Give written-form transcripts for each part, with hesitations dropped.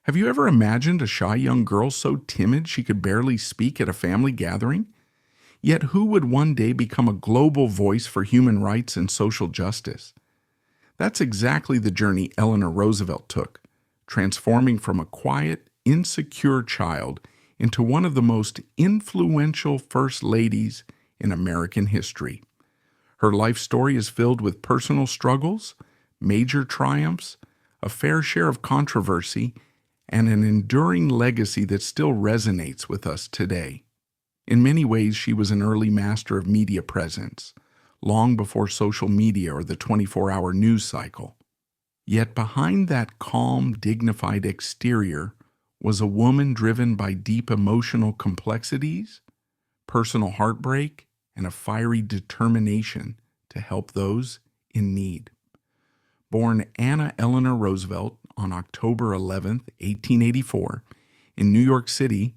Have you ever imagined a shy young girl so timid she could barely speak at a family gathering? Yet who would one day become a global voice for human rights and social justice? That's exactly the journey Eleanor Roosevelt took, transforming from a quiet, insecure child into one of the most influential first ladies in American history. Her life story is filled with personal struggles, major triumphs, a fair share of controversy, and an enduring legacy that still resonates with us today. In many ways, she was an early master of media presence, long before social media or the 24-hour news cycle. Yet behind that calm, dignified exterior was a woman driven by deep emotional complexities, personal heartbreak, and a fiery determination to help those in need. Born Anna Eleanor Roosevelt on October 11, 1884, in New York City,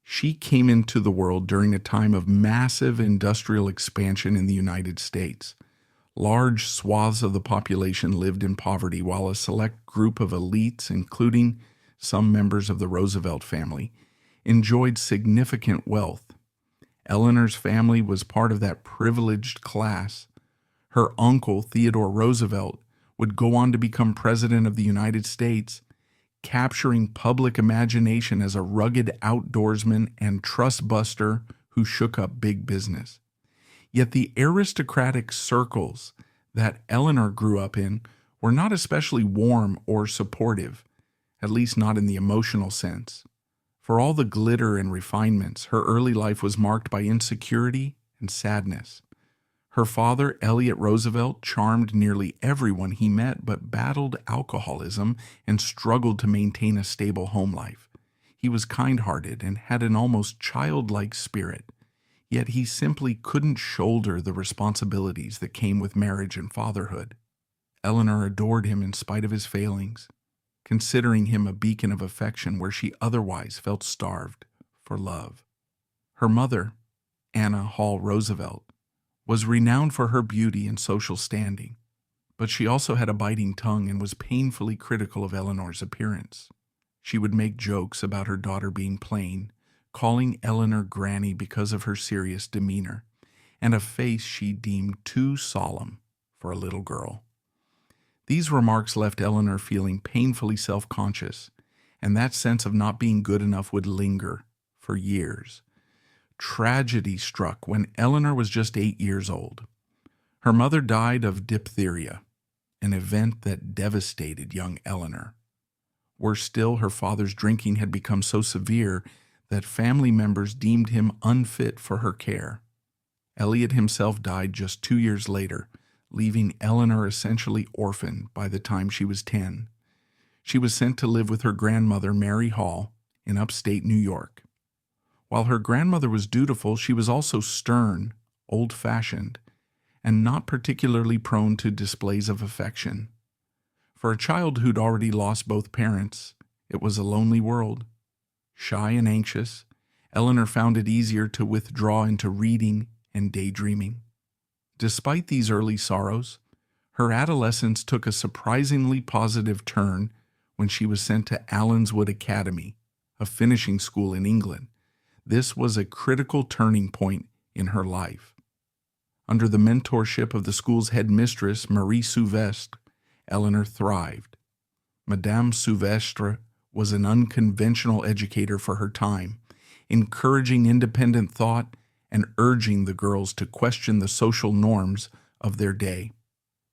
she came into the world during a time of massive industrial expansion in the United States. Large swaths of the population lived in poverty, while a select group of elites, including some members of the Roosevelt family, enjoyed significant wealth. Eleanor's family was part of that privileged class. Her uncle, Theodore Roosevelt, would go on to become President of the United States, capturing public imagination as a rugged outdoorsman and trust buster who shook up big business. Yet the aristocratic circles that Eleanor grew up in were not especially warm or supportive, at least not in the emotional sense. For all the glitter and refinements, her early life was marked by insecurity and sadness. Her father, Elliot Roosevelt, charmed nearly everyone he met but battled alcoholism and struggled to maintain a stable home life. He was kind-hearted and had an almost childlike spirit, yet he simply couldn't shoulder the responsibilities that came with marriage and fatherhood. Eleanor adored him in spite of his failings, considering him a beacon of affection where she otherwise felt starved for love. Her mother, Anna Hall Roosevelt, was renowned for her beauty and social standing, but she also had a biting tongue and was painfully critical of Eleanor's appearance. She would make jokes about her daughter being plain, calling Eleanor Granny because of her serious demeanor and a face she deemed too solemn for a little girl. These remarks left Eleanor feeling painfully self-conscious, and that sense of not being good enough would linger for years. Tragedy struck when Eleanor was just 8 years old. Her mother died of diphtheria, an event that devastated young Eleanor. Worse still, her father's drinking had become so severe that family members deemed him unfit for her care. Elliot himself died just 2 years later, leaving Eleanor essentially orphaned by the time she was 10. She was sent to live with her grandmother, Mary Hall, in upstate New York. While her grandmother was dutiful, she was also stern, old-fashioned, and not particularly prone to displays of affection. For a child who'd already lost both parents, it was a lonely world. Shy and anxious, Eleanor found it easier to withdraw into reading and daydreaming. Despite these early sorrows, her adolescence took a surprisingly positive turn when she was sent to Allenswood Academy, a finishing school in England. This was a critical turning point in her life. Under the mentorship of the school's headmistress, Marie Souvestre, Eleanor thrived. Madame Souvestre was an unconventional educator for her time, encouraging independent thought and urging the girls to question the social norms of their day.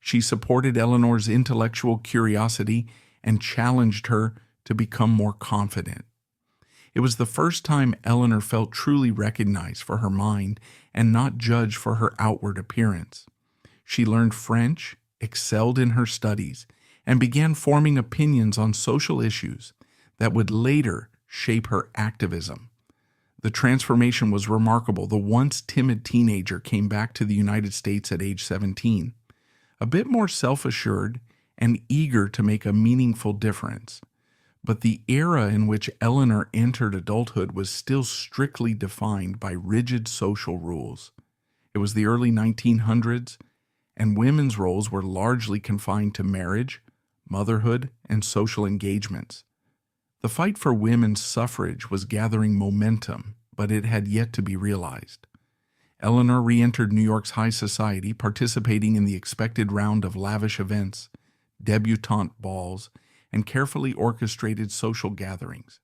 She supported Eleanor's intellectual curiosity and challenged her to become more confident. It was the first time Eleanor felt truly recognized for her mind and not judged for her outward appearance. She learned French, excelled in her studies, and began forming opinions on social issues that would later shape her activism. The transformation was remarkable. The once timid teenager came back to the United States at age 17, a bit more self-assured and eager to make a meaningful difference. But the era in which Eleanor entered adulthood was still strictly defined by rigid social rules. It was the early 1900s, and women's roles were largely confined to marriage, motherhood, and social engagements. The fight for women's suffrage was gathering momentum, but it had yet to be realized. Eleanor re-entered New York's high society, participating in the expected round of lavish events, debutante balls, and carefully orchestrated social gatherings.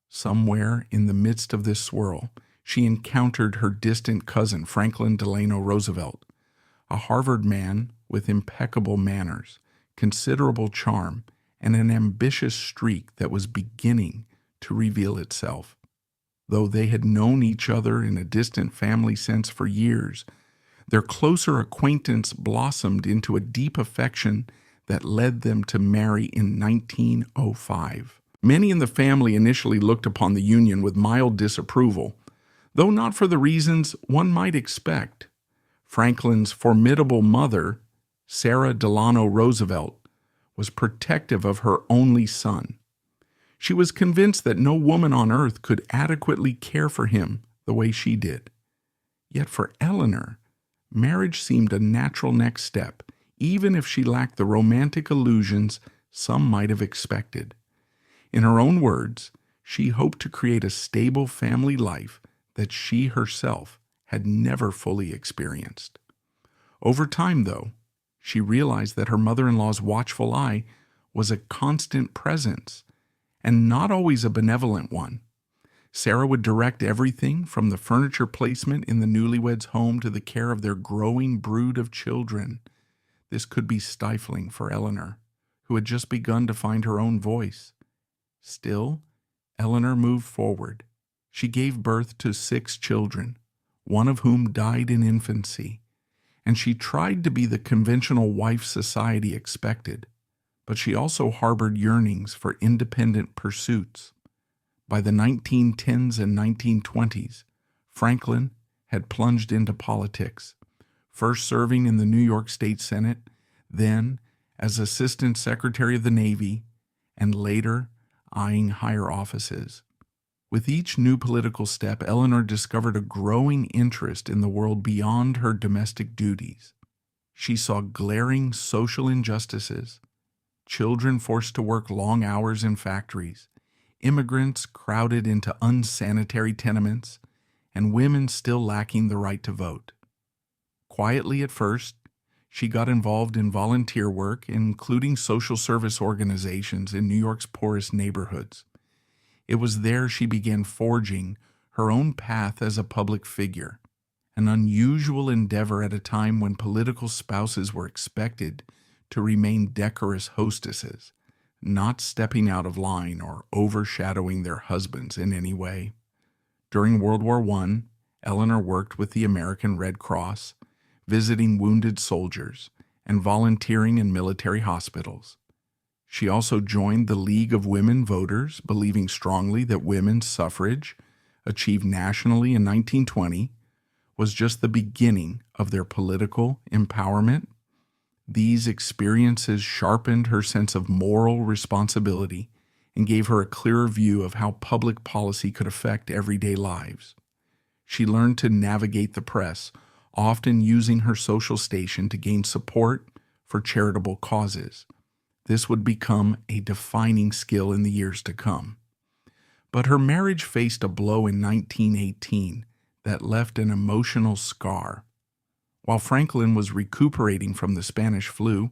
Somewhere in the midst of this swirl, she encountered her distant cousin, Franklin Delano Roosevelt, a Harvard man with impeccable manners, considerable charm, and an ambitious streak that was beginning to reveal itself. Though they had known each other in a distant family sense for years, their closer acquaintance blossomed into a deep affection that led them to marry in 1905. Many in the family initially looked upon the union with mild disapproval, though not for the reasons one might expect. Franklin's formidable mother, Sarah Delano Roosevelt, was protective of her only son. She was convinced that no woman on earth could adequately care for him the way she did. Yet for Eleanor, marriage seemed a natural next step, even if she lacked the romantic illusions some might have expected. In her own words, she hoped to create a stable family life that she herself had never fully experienced. Over time, though, she realized that her mother-in-law's watchful eye was a constant presence, and not always a benevolent one. Sarah would direct everything from the furniture placement in the newlyweds' home to the care of their growing brood of children. This could be stifling for Eleanor, who had just begun to find her own voice. Still, Eleanor moved forward. She gave birth to 6 children, one of whom died in infancy, and she tried to be the conventional wife society expected, but she also harbored yearnings for independent pursuits. By the 1910s and 1920s, Franklin had plunged into politics, first serving in the New York State Senate, then as Assistant Secretary of the Navy, and later eyeing higher offices. With each new political step, Eleanor discovered a growing interest in the world beyond her domestic duties. She saw glaring social injustices, children forced to work long hours in factories, immigrants crowded into unsanitary tenements, and women still lacking the right to vote. Quietly at first, she got involved in volunteer work, including social service organizations in New York's poorest neighborhoods. It was there she began forging her own path as a public figure, an unusual endeavor at a time when political spouses were expected to remain decorous hostesses, not stepping out of line or overshadowing their husbands in any way. During World War I, Eleanor worked with the American Red Cross, visiting wounded soldiers and volunteering in military hospitals. She also joined the League of Women Voters, believing strongly that women's suffrage, achieved nationally in 1920, was just the beginning of their political empowerment. These experiences sharpened her sense of moral responsibility and gave her a clearer view of how public policy could affect everyday lives. She learned to navigate the press, often using her social station to gain support for charitable causes. This would become a defining skill in the years to come. But her marriage faced a blow in 1918 that left an emotional scar. While Franklin was recuperating from the Spanish flu,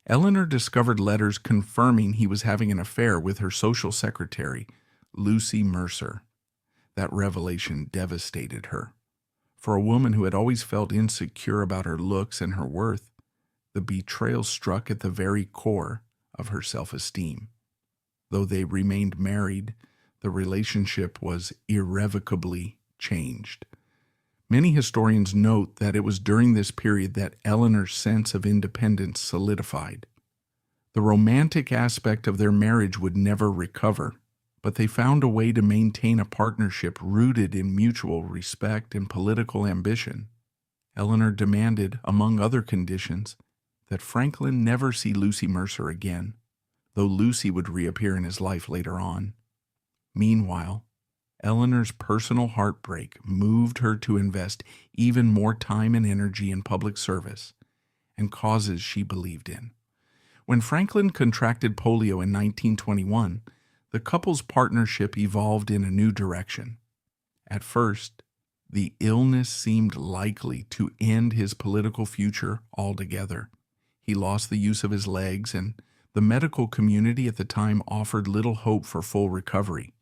Eleanor discovered letters confirming he was having an affair with her social secretary, Lucy Mercer. That revelation devastated her. For a woman who had always felt insecure about her looks and her worth, the betrayal struck at the very core of her self-esteem. Though they remained married, the relationship was irrevocably changed. Many historians note that it was during this period that Eleanor's sense of independence solidified. The romantic aspect of their marriage would never recover, but they found a way to maintain a partnership rooted in mutual respect and political ambition. Eleanor demanded, among other conditions, that Franklin never see Lucy Mercer again, though Lucy would reappear in his life later on. Meanwhile, Eleanor's personal heartbreak moved her to invest even more time and energy in public service and causes she believed in. When Franklin contracted polio in 1921, The couple's partnership evolved in a new direction. At first, the illness seemed likely to end his political future altogether. He lost the use of his legs, and the medical community at the time offered little hope for full recovery.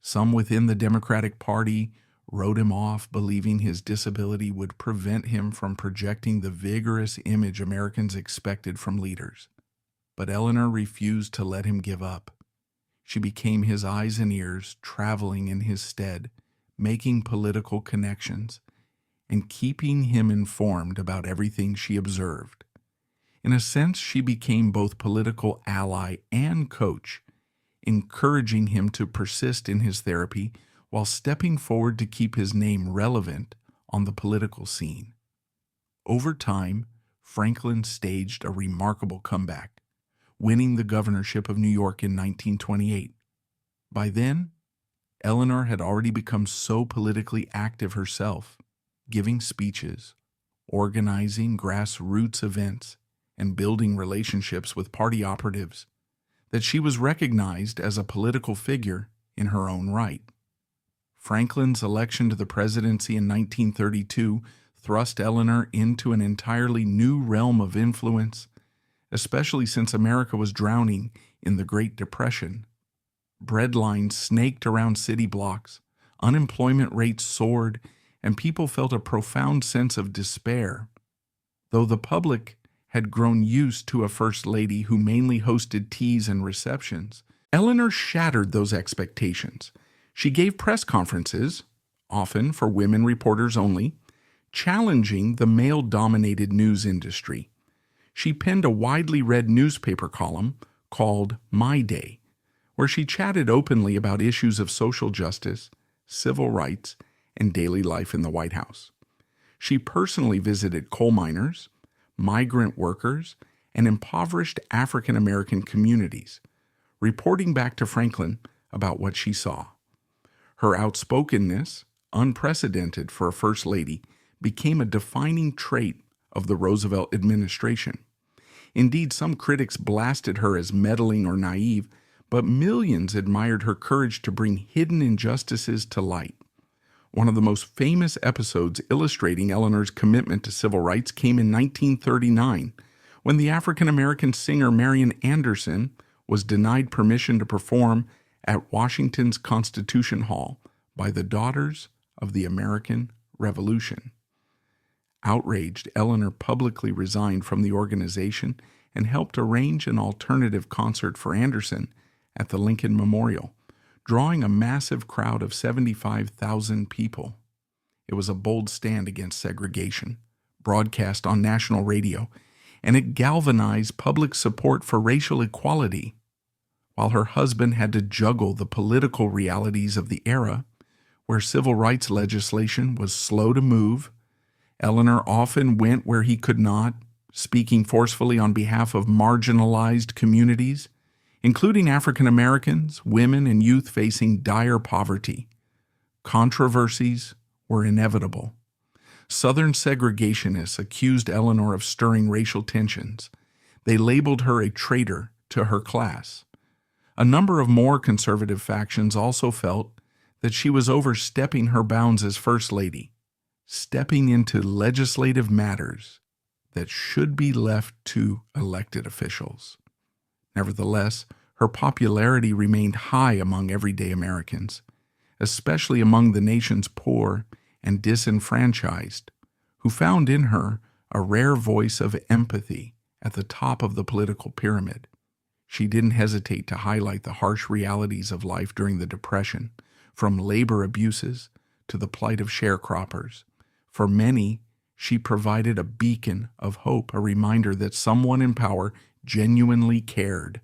Some within the Democratic Party wrote him off, believing his disability would prevent him from projecting the vigorous image Americans expected from leaders. But Eleanor refused to let him give up. She became his eyes and ears, traveling in his stead, making political connections, and keeping him informed about everything she observed. In a sense, she became both political ally and coach, encouraging him to persist in his therapy while stepping forward to keep his name relevant on the political scene. Over time, Franklin staged a remarkable comeback, winning the governorship of New York in 1928. By then, Eleanor had already become so politically active herself, giving speeches, organizing grassroots events, and building relationships with party operatives, that she was recognized as a political figure in her own right. Franklin's election to the presidency in 1932 thrust Eleanor into an entirely new realm of influence, especially since America was drowning in the Great Depression. Bread lines snaked around city blocks, unemployment rates soared, and people felt a profound sense of despair. Though the public had grown used to a first lady who mainly hosted teas and receptions, Eleanor shattered those expectations. She gave press conferences, often for women reporters only, challenging the male-dominated news industry. She penned a widely read newspaper column called My Day, where she chatted openly about issues of social justice, civil rights, and daily life in the White House. She personally visited coal miners, migrant workers, and impoverished African American communities, reporting back to Franklin about what she saw. Her outspokenness, unprecedented for a first lady, became a defining trait of the Roosevelt administration. Indeed, some critics blasted her as meddling or naive, but millions admired her courage to bring hidden injustices to light. One of the most famous episodes illustrating Eleanor's commitment to civil rights came in 1939, when the African-American singer Marian Anderson was denied permission to perform at Washington's Constitution Hall by the Daughters of the American Revolution. Outraged, Eleanor publicly resigned from the organization and helped arrange an alternative concert for Anderson at the Lincoln Memorial, drawing a massive crowd of 75,000 people. It was a bold stand against segregation, broadcast on national radio, and it galvanized public support for racial equality. While her husband had to juggle the political realities of the era, where civil rights legislation was slow to move, Eleanor often went where he could not, speaking forcefully on behalf of marginalized communities, including African Americans, women, and youth facing dire poverty. Controversies were inevitable. Southern segregationists accused Eleanor of stirring racial tensions. They labeled her a traitor to her class. A number of more conservative factions also felt that she was overstepping her bounds as First Lady, stepping into legislative matters that should be left to elected officials. Nevertheless, her popularity remained high among everyday Americans, especially among the nation's poor and disenfranchised, who found in her a rare voice of empathy at the top of the political pyramid. She didn't hesitate to highlight the harsh realities of life during the Depression, from labor abuses to the plight of sharecroppers. For many, she provided a beacon of hope, a reminder that someone in power genuinely cared.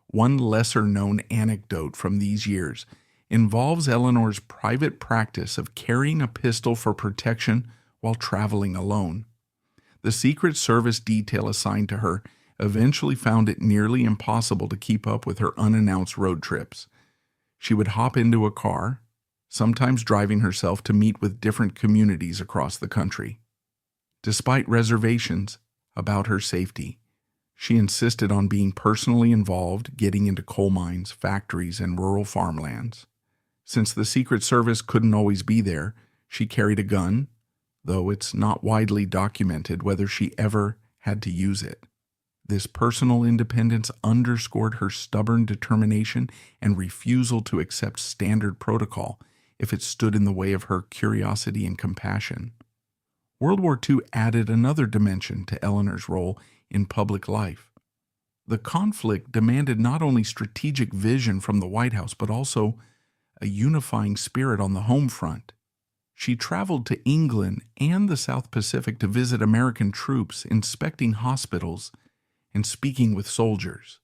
One lesser-known anecdote from these years involves Eleanor's private practice of carrying a pistol for protection while traveling alone. The Secret Service detail assigned to her eventually found it nearly impossible to keep up with her unannounced road trips. She would hop into a car, sometimes driving herself to meet with different communities across the country. Despite reservations about her safety, She insisted on being personally involved, getting into coal mines, factories, and rural farmlands. Since the Secret Service couldn't always be there, she carried a gun, though it's not widely documented whether she ever had to use it. This personal independence underscored her stubborn determination and refusal to accept standard protocol if it stood in the way of her curiosity and compassion. World War II added another dimension to Eleanor's role in public life. The conflict demanded not only strategic vision from the White House, but also a unifying spirit on the home front. She traveled to England and the South Pacific to visit American troops, inspecting hospitals, and speaking with soldiers.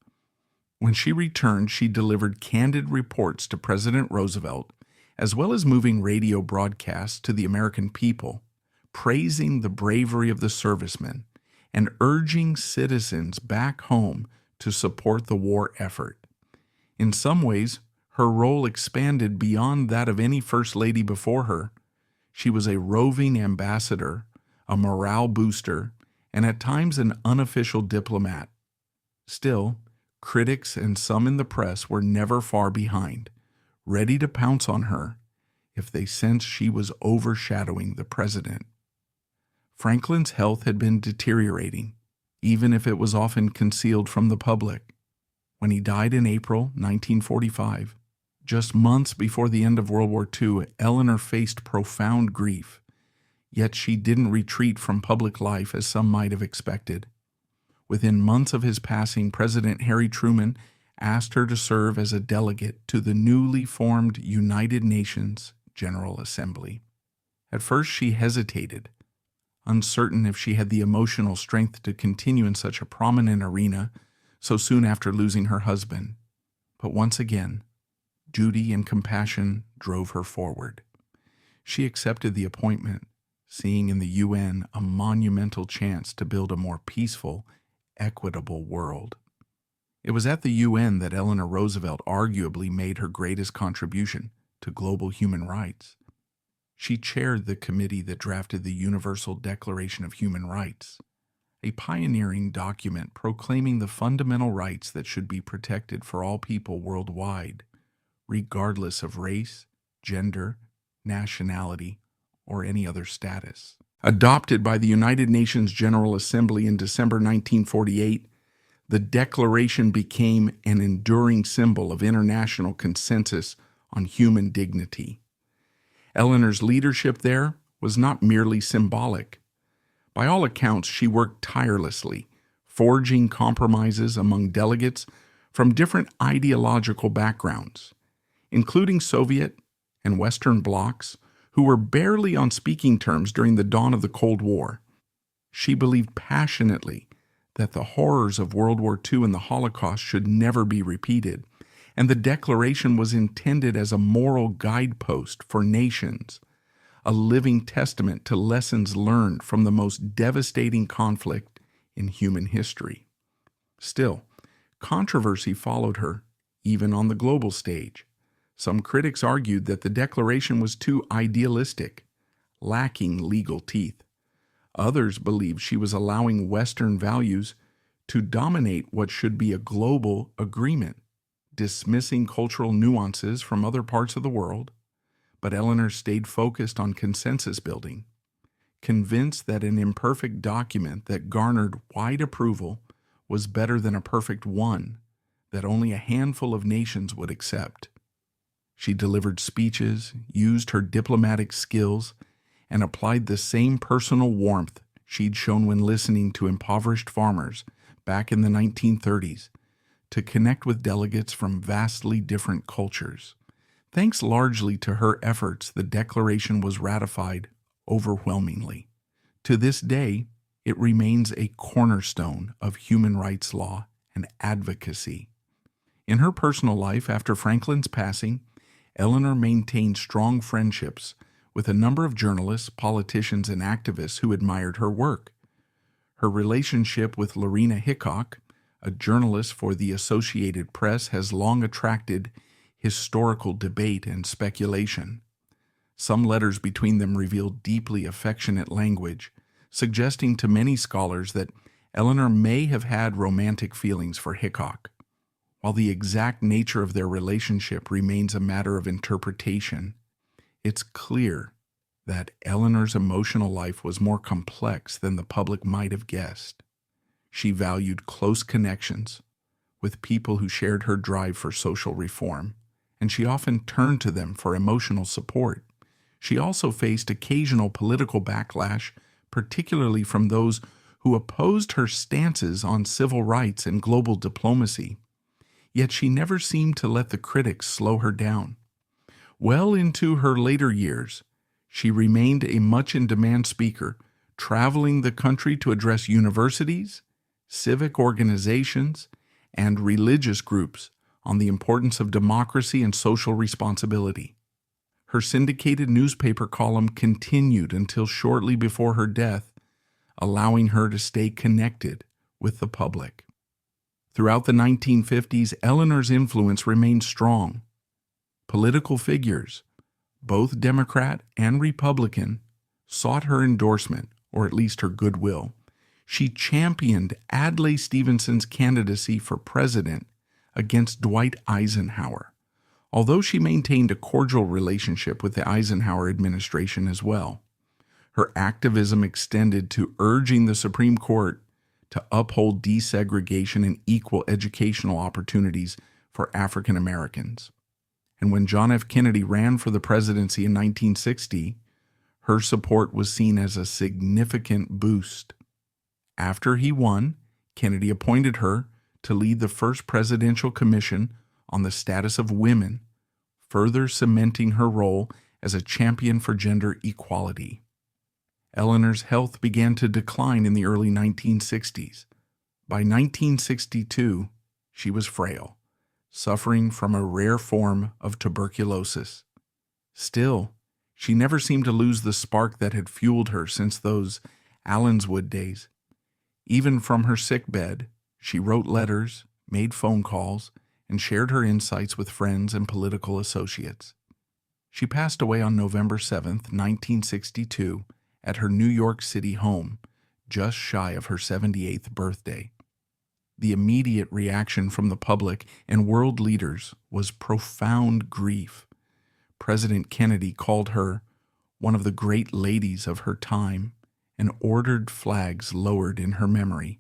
When she returned, she delivered candid reports to President Roosevelt, as well as moving radio broadcasts to the American people, praising the bravery of the servicemen and urging citizens back home to support the war effort. In some ways, her role expanded beyond that of any First Lady before her. She was a roving ambassador, a morale booster, and at times an unofficial diplomat. Still, critics and some in the press were never far behind, ready to pounce on her if they sensed she was overshadowing the president. Franklin's health had been deteriorating, even if it was often concealed from the public. When he died in April 1945, just months before the end of World War II, Eleanor faced profound grief, yet she didn't retreat from public life as some might have expected. Within months of his passing, President Harry Truman asked her to serve as a delegate to the newly formed United Nations General Assembly. At first, she hesitated, uncertain if she had the emotional strength to continue in such a prominent arena so soon after losing her husband. But once again, duty and compassion drove her forward. She accepted the appointment, seeing in the UN a monumental chance to build a more peaceful, equitable world. It was at the UN that Eleanor Roosevelt arguably made her greatest contribution to global human rights. She chaired the committee that drafted the Universal Declaration of Human Rights, a pioneering document proclaiming the fundamental rights that should be protected for all people worldwide, regardless of race, gender, nationality, or any other status. Adopted by the United Nations General Assembly in December 1948, the Declaration became an enduring symbol of international consensus on human dignity. Eleanor's leadership there was not merely symbolic. By all accounts, she worked tirelessly, forging compromises among delegates from different ideological backgrounds, including Soviet and Western blocs, who were barely on speaking terms during the dawn of the Cold War. She believed passionately that the horrors of World War II and the Holocaust should never be repeated, and the Declaration was intended as a moral guidepost for nations, a living testament to lessons learned from the most devastating conflict in human history. Still, controversy followed her, even on the global stage. Some critics argued that the Declaration was too idealistic, lacking legal teeth. Others believed she was allowing Western values to dominate what should be a global agreement, dismissing cultural nuances from other parts of the world. But Eleanor stayed focused on consensus building, convinced that an imperfect document that garnered wide approval was better than a perfect one that only a handful of nations would accept. She delivered speeches, used her diplomatic skills, and applied the same personal warmth she'd shown when listening to impoverished farmers back in the 1930s to connect with delegates from vastly different cultures. Thanks largely to her efforts, the Declaration was ratified overwhelmingly. To this day, it remains a cornerstone of human rights law and advocacy. In her personal life, after Franklin's passing, Eleanor maintained strong friendships with a number of journalists, politicians, and activists who admired her work. Her relationship with Lorena Hickok, a journalist for the Associated Press, has long attracted historical debate and speculation. Some letters between them reveal deeply affectionate language, suggesting to many scholars that Eleanor may have had romantic feelings for Hickok. While the exact nature of their relationship remains a matter of interpretation, it's clear that Eleanor's emotional life was more complex than the public might have guessed. She valued close connections with people who shared her drive for social reform, and she often turned to them for emotional support. She also faced occasional political backlash, particularly from those who opposed her stances on civil rights and global diplomacy. Yet she never seemed to let the critics slow her down. Well into her later years, she remained a much-in-demand speaker, traveling the country to address universities, civic organizations, and religious groups on the importance of democracy and social responsibility. Her syndicated newspaper column continued until shortly before her death, allowing her to stay connected with the public. Throughout the 1950s, Eleanor's influence remained strong. Political figures, both Democrat and Republican, sought her endorsement, or at least her goodwill. She championed Adlai Stevenson's candidacy for president against Dwight Eisenhower, although she maintained a cordial relationship with the Eisenhower administration as well. Her activism extended to urging the Supreme Court to uphold desegregation and equal educational opportunities for African Americans. And when John F. Kennedy ran for the presidency in 1960, her support was seen as a significant boost. After he won, Kennedy appointed her to lead the first presidential commission on the status of women, further cementing her role as a champion for gender equality. Eleanor's health began to decline in the early 1960s. By 1962, she was frail, suffering from a rare form of tuberculosis. Still, she never seemed to lose the spark that had fueled her since those Allenswood days. Even from her sickbed, she wrote letters, made phone calls, and shared her insights with friends and political associates. She passed away on November 7, 1962, at her New York City home, just shy of her 78th birthday. The immediate reaction from the public and world leaders was profound grief. President Kennedy called her one of the great ladies of her time and ordered flags lowered in her memory.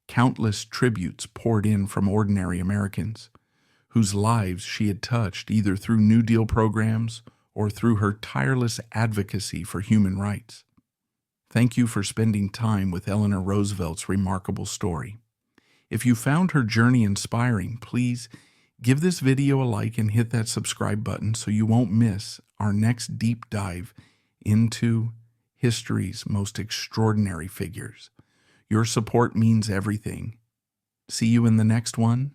Countless tributes poured in from ordinary Americans, whose lives she had touched either through New Deal programs or through her tireless advocacy for human rights. Thank you for spending time with Eleanor Roosevelt's remarkable story. If you found her journey inspiring, please give this video a like and hit that subscribe button so you won't miss our next deep dive into history's most extraordinary figures. Your support means everything. See you in the next one.